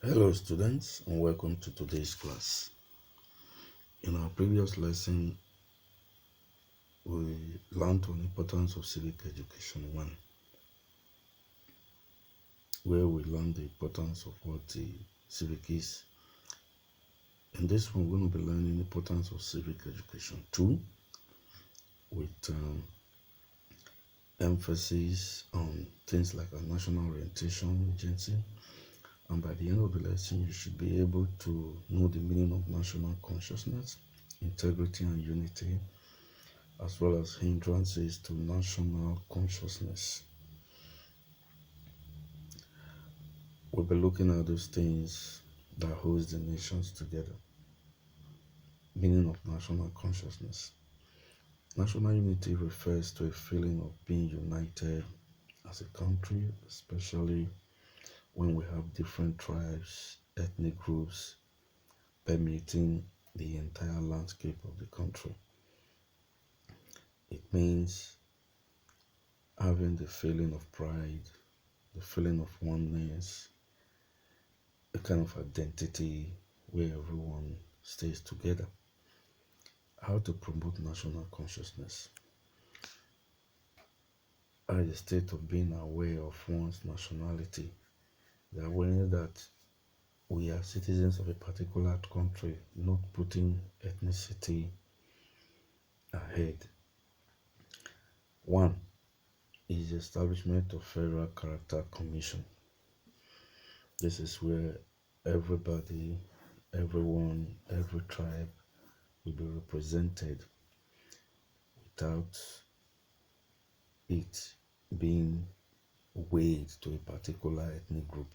Hello students and welcome to today's class. In our previous lesson, we learned on the importance of civic education 1, where we learned the importance of what the civic is. In this one, we're going to be learning the importance of civic education 2, with emphasis on things like a national orientation agency. And by the end of the lesson, you should be able to know the meaning of national consciousness, integrity and unity, as well as hindrances to national consciousness. We'll be looking at those things that holds the nations together. Meaning of national consciousness. National unity refers to a feeling of being united as a country, especially when we have different tribes, ethnic groups permeating the entire landscape of the country. It means having the feeling of pride, the feeling of oneness, a kind of identity where everyone stays together. How to promote national consciousness? At the state of being aware of one's nationality, the awareness that we are citizens of a particular country, not putting ethnicity ahead. One is the establishment of Federal Character Commission. This is where everybody, everyone, every tribe will be represented without it being weighed to a particular ethnic group.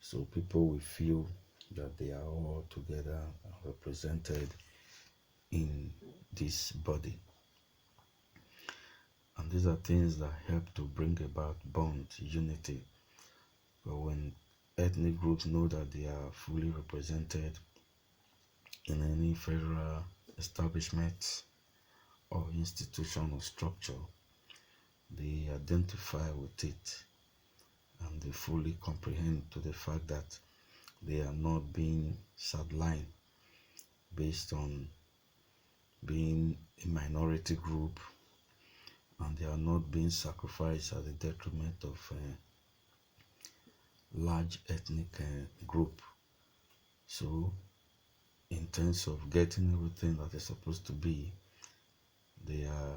So people will feel that they are all together and represented in this body. And these are things that help to bring about bond, unity. But when ethnic groups know that they are fully represented in any federal establishment or institution or structure, they identify with it and they fully comprehend to the fact that they are not being sidelined based on being a minority group, and they are not being sacrificed at the detriment of a large ethnic group. So in terms of getting everything that is supposed to be, they are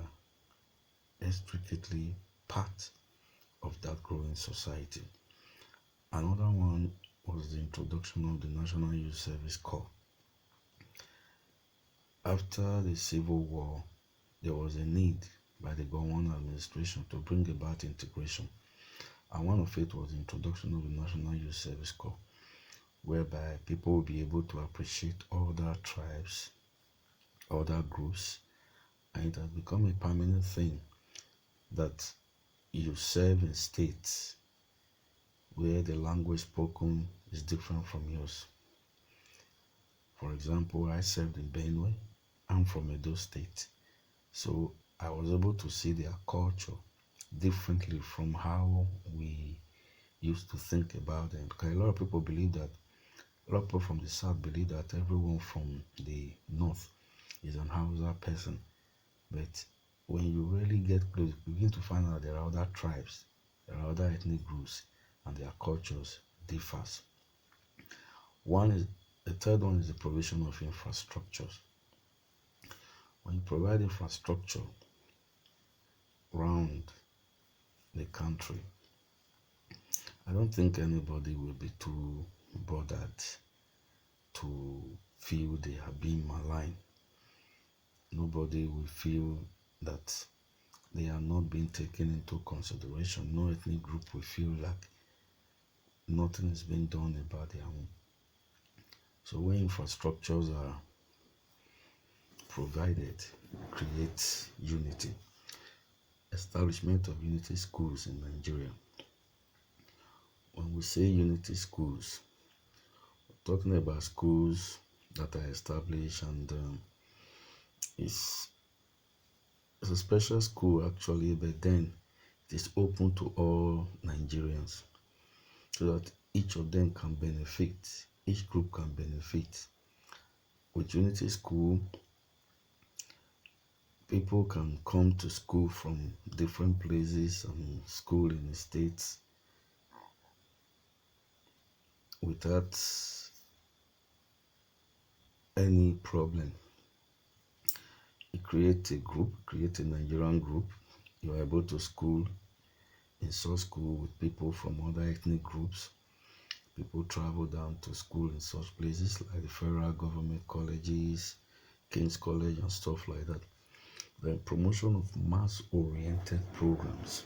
intricately part of that growing society. Another one was the introduction of the National Youth Service Corps. After the Civil War, there was a need by the Gowon administration to bring about integration, and one of it was the introduction of the National Youth Service Corps, whereby people will be able to appreciate other tribes, other groups, and it has become a permanent thing that you serve in states where the language spoken is different from yours. For example, I served in Benue. I'm from Edo State. So I was able to see their culture differently from how we used to think about them. Because a lot of people believe that, a lot of people from the south believe that everyone from the north is an Hausa person. But when you really get close, you begin to find out there are other tribes, there are other ethnic groups, and their cultures differs. The third one is the provision of infrastructures. When you provide infrastructure around the country, I don't think anybody will be too bothered to feel they are being maligned. Nobody will feel that they are not being taken into consideration. No ethnic group will feel like nothing is being done about their own. So when infrastructures are provided, creates unity. Establishment of unity schools in Nigeria. When we say unity schools, we're talking about schools that are established, and it's a special school actually, but then it is open to all Nigerians, so that each of them can benefit, each group can benefit. With Unity School, people can come to school from different places and school in the states without any problem. You create a group, create a Nigerian group. You are able to school in such school with people from other ethnic groups. People travel down to school in such places like the federal government colleges, King's College, and stuff like that. The promotion of mass-oriented programs.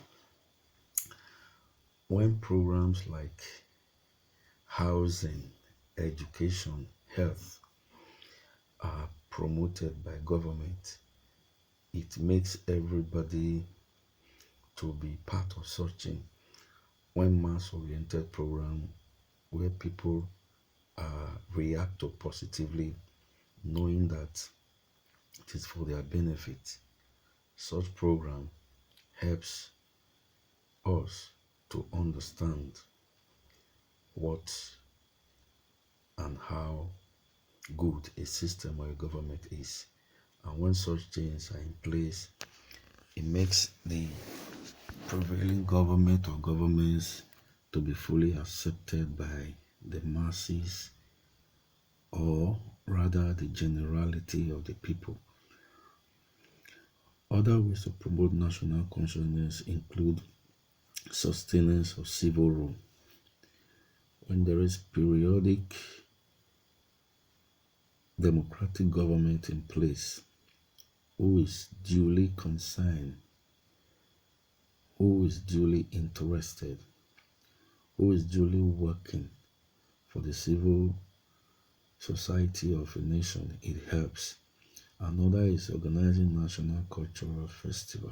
When programs like housing, education, health are promoted by government, it makes everybody to be part of such thing. When mass-oriented program where people react to positively, knowing that it is for their benefit, such program helps us to understand what and how good a system or a government is. And when such things are in place, it makes the prevailing government or governments to be fully accepted by the masses, or rather the generality of the people. Other ways to promote national consciousness include sustenance of civil rule. When there is periodic democratic government in place who is duly concerned, who is duly interested, who is duly working for the civil society of a nation, it helps. Another is organizing national cultural festival.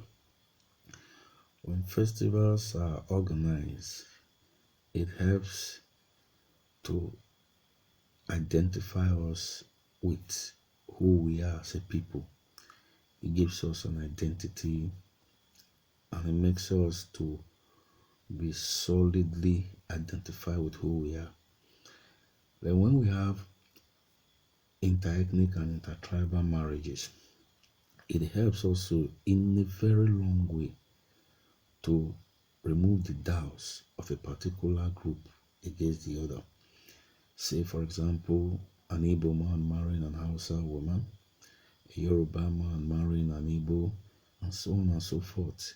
When festivals are organized, it helps to identify us with who we are as a people. It gives us an identity and it makes us to be solidly identified with who we are. Then when we have interethnic and intertribal marriages, it helps also in a very long way to remove the doubts of a particular group against the other. Say, for example, an Igbo man marrying an Hausa woman, a Yoruba man marrying an Igbo, and so on and so forth.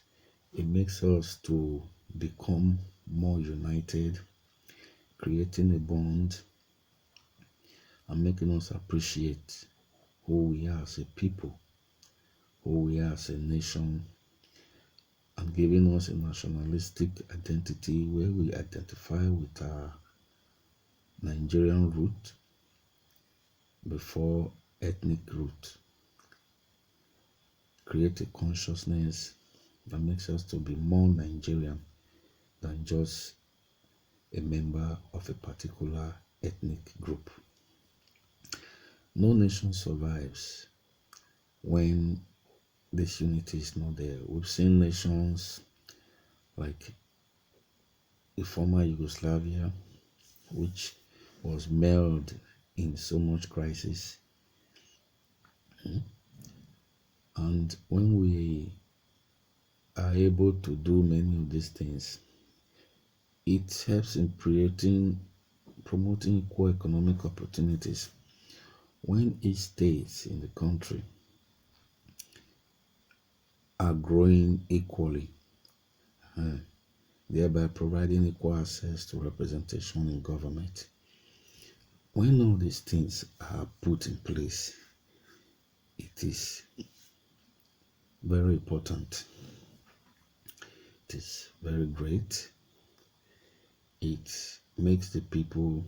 It makes us to become more united, creating a bond, and making us appreciate who we are as a people, who we are as a nation, and giving us a nationalistic identity where we identify with our Nigerian root before ethnic root. Create a consciousness that makes us to be more Nigerian than just a member of a particular ethnic group. No nation survives when this unity is not there. We've seen nations like the former Yugoslavia, which was melded in so much crisis. And when we are able to do many of these things, it helps in promoting equal economic opportunities. When each state in the country are growing equally, thereby providing equal access to representation in government. When all these things are put in place, it is very important. It is very great. It makes the people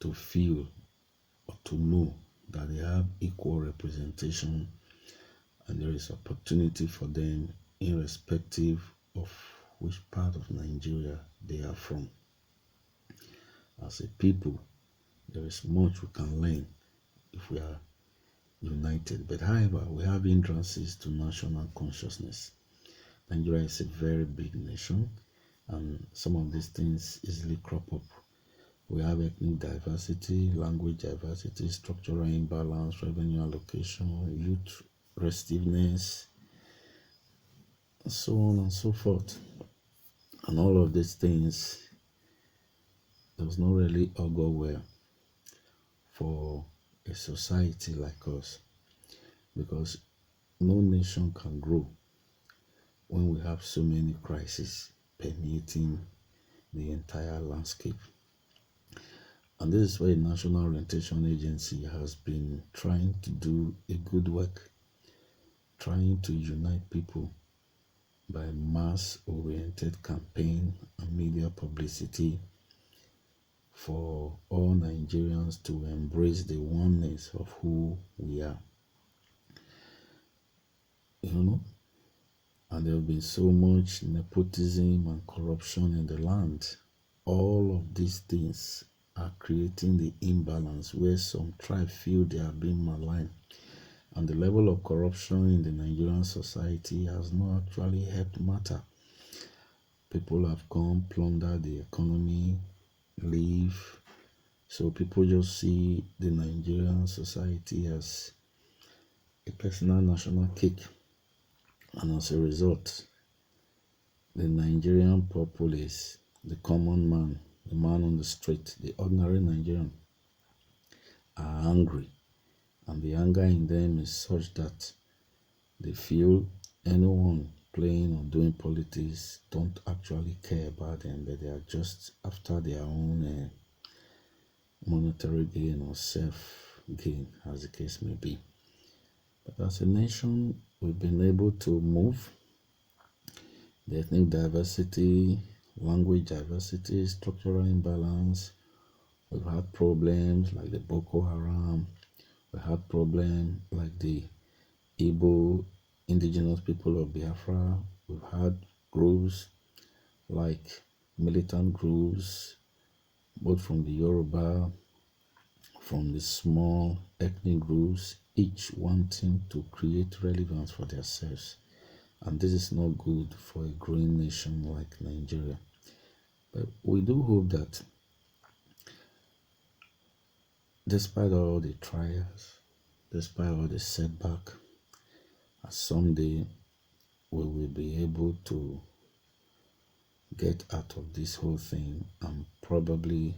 to feel or to know that they have equal representation and there is opportunity for them irrespective of which part of Nigeria they are from. As a people, there is much we can learn if we are united. But however, we have hindrances to national consciousness. Nigeria is a very big nation. and some of these things easily crop up. We have ethnic diversity, language diversity, structural imbalance, revenue allocation, youth restiveness, so on and so forth. And all of these things does not really augur well for a society like us, because no nation can grow when we have so many crises permeating the entire landscape. And this is where the National Orientation Agency has been trying to do a good work, trying to unite people by mass-oriented campaign and media publicity for all Nigerians to embrace the oneness of who we are. And there have been so much nepotism and corruption in the land. All of these things are creating the imbalance where some tribes feel they are being maligned. And the level of corruption in the Nigerian society has not actually helped matter. People have come, plundered the economy, leave. So people just see the Nigerian society as a personal national cake. And as a result, the Nigerian populace, the common man, the man on the street, the ordinary Nigerian, are angry. And the anger in them is such that they feel anyone playing or doing politics don't actually care about them, but they are just after their own monetary gain or self gain, as the case may be. But as a nation, we've been able to move the ethnic diversity, language diversity, structural imbalance. We've had problems like the Boko Haram. We had problems like the Igbo indigenous people of Biafra. We've had groups like militant groups, both from the Yoruba, from the small ethnic groups, each wanting to create relevance for themselves. And this is not good for a growing nation like Nigeria. But we do hope that despite all the trials, despite all the setback, someday we will be able to get out of this whole thing and probably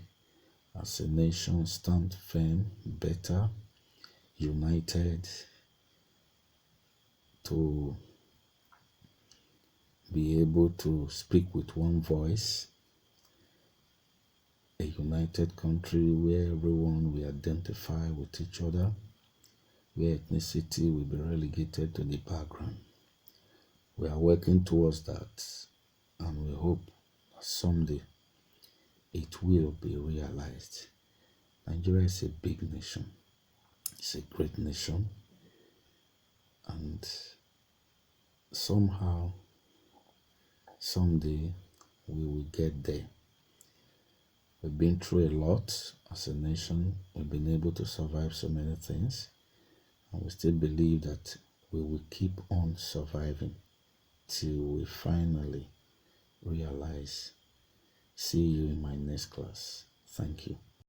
as a nation stand firm, better, united, to be able to speak with one voice, a united country where everyone will identify with each other, where ethnicity will be relegated to the background. We are working towards that, and we hope that someday it will be realized. Nigeria is a big nation. It's a great nation. And somehow, someday, we will get there. We've been through a lot as a nation. We've been able to survive so many things. And we still believe that we will keep on surviving till we finally realize. See you in my next class. Thank you.